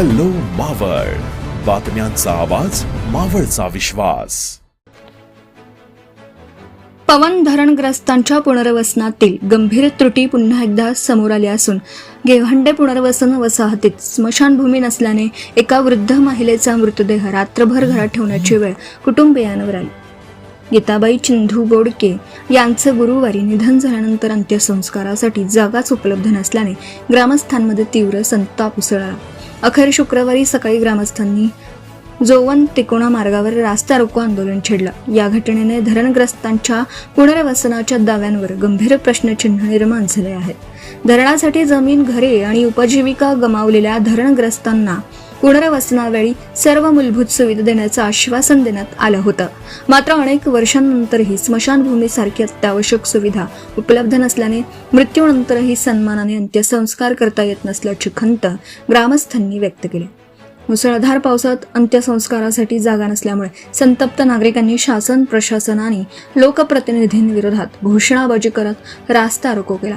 Hello Maval, बातम्यांचा आवाज, मावळचा विश्वास. पवन धरणग्रस्तांच्या पुनर्वसनातील गंभीर त्रुटी पुन्हा एकदा समोर आली असून गेव्हांडे पुनर्वसन वसाहतीत स्मशानभूमी नसल्याने एका वृद्ध महिलेचा मृतदेह रात्रभर घरात ठेवण्याची वेळ कुटुंबियांवर आली. गीताबाई चिंधू बोडके यांचं गुरुवारी निधन झाल्यानंतर अंत्यसंस्कारासाठी जागाच उपलब्ध नसल्याने ग्रामस्थांमध्ये तीव्र संताप उसळला. अखेर शुक्रवारी सकाळी ग्रामस्थांनी जोवन तिकोणा मार्गावर रास्ता रोको आंदोलन छेडलं. या घटनेने धरणग्रस्तांच्या पुनर्वसनाच्या दाव्यांवर गंभीर प्रश्नचिन्ह निर्माण झाले आहेत. धरणासाठी जमीन, घरे आणि उपजीविका गमावलेल्या धरणग्रस्तांना पुनर्वसनावेळी सर्व मूलभूत सुविधा देण्याचं आश्वासन देण्यात आलं होतं. मात्र अनेक वर्षांनंतरही स्मशानभूमीसारखी अत्यावश्यक सुविधा उपलब्ध नसल्याने मृत्यूनंतरही सन्मानाने अंत्यसंस्कार करता येत नसल्याची खंत ग्रामस्थांनी व्यक्त केली. मुसळधार पावसात अंत्यसंस्कारासाठी जागा नसल्यामुळे संतप्त नागरिकांनी शासन, प्रशासन आणि लोकप्रतिनिधींविरोधात घोषणाबाजी करत रास्ता रोको केला.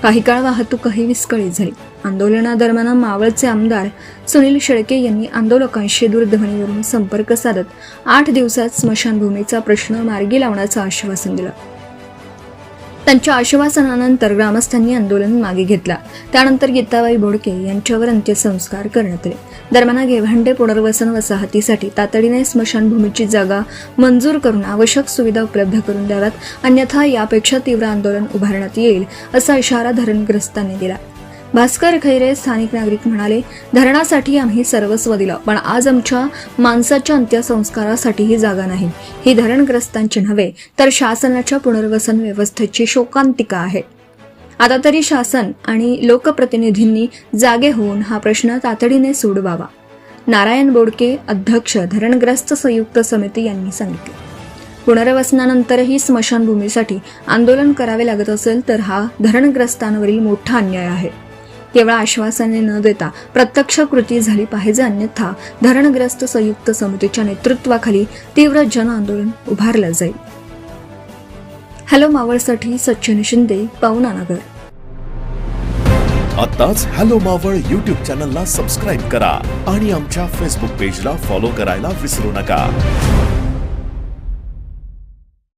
काही काळ वाहतूकही विस्कळीत झाली. आंदोलनादरम्यान मावळचे आमदार सुनील शेळके यांनी आंदोलकांशी दूरध्वनीवरून संपर्क साधत 8 दिवसात स्मशानभूमीचा प्रश्न मार्गी लावण्याचं आश्वासन दिलं. त्यांच्या आश्वासनानंतर ग्रामस्थांनी आंदोलन मागे घेतला. त्यानंतर गीताबाई बोडके यांच्यावर अंत्यसंस्कार करण्यात आले. दरम्यान गेव्हांडे पुनर्वसन वसाहतीसाठी तातडीने स्मशानभूमीची जागा मंजूर करून आवश्यक सुविधा उपलब्ध करून द्याव्यात, अन्यथा यापेक्षा तीव्र आंदोलन उभारण्यात येईल असा इशारा धरणग्रस्तांनी दिला. भास्कर खैरे स्थानिक नागरिक म्हणाले, धरणासाठी आम्ही सर्वस्व दिलं, पण आज आमच्या माणसाच्या अंत्यसंस्कारासाठी ही जागा नाही. ही धरणग्रस्तांची नव्हे तर शासनाच्या पुनर्वसन व्यवस्थेची शोकांतिका आहे. आता तरी शासन आणि लोकप्रतिनिधींनी जागे होऊन हा प्रश्न तातडीने सोडवावा. नारायण बोडके, अध्यक्ष, धरणग्रस्त संयुक्त समिती यांनी सांगितले. पुनर्वसनानंतरही स्मशानभूमीसाठी आंदोलन करावे लागत असेल तर हा धरणग्रस्तांवरील मोठा अन्याय आहे. केवळ आश्वासने न देता प्रत्यक्ष कृती झाली पाहिजे, अन्यथा धरणग्रस्त संयुक्त समितीच्या नेतृत्वाखाली तीव्र जन आंदोलन उभारलं जाईल. हॅलो मावळसाठी सचिन शिंदे, पवनानगर. आताच हॅलो मावळ YouTube चॅनलला सबस्क्राईब करा आणि आमच्या फेसबुक पेजला फॉलो करायला विसरू नका.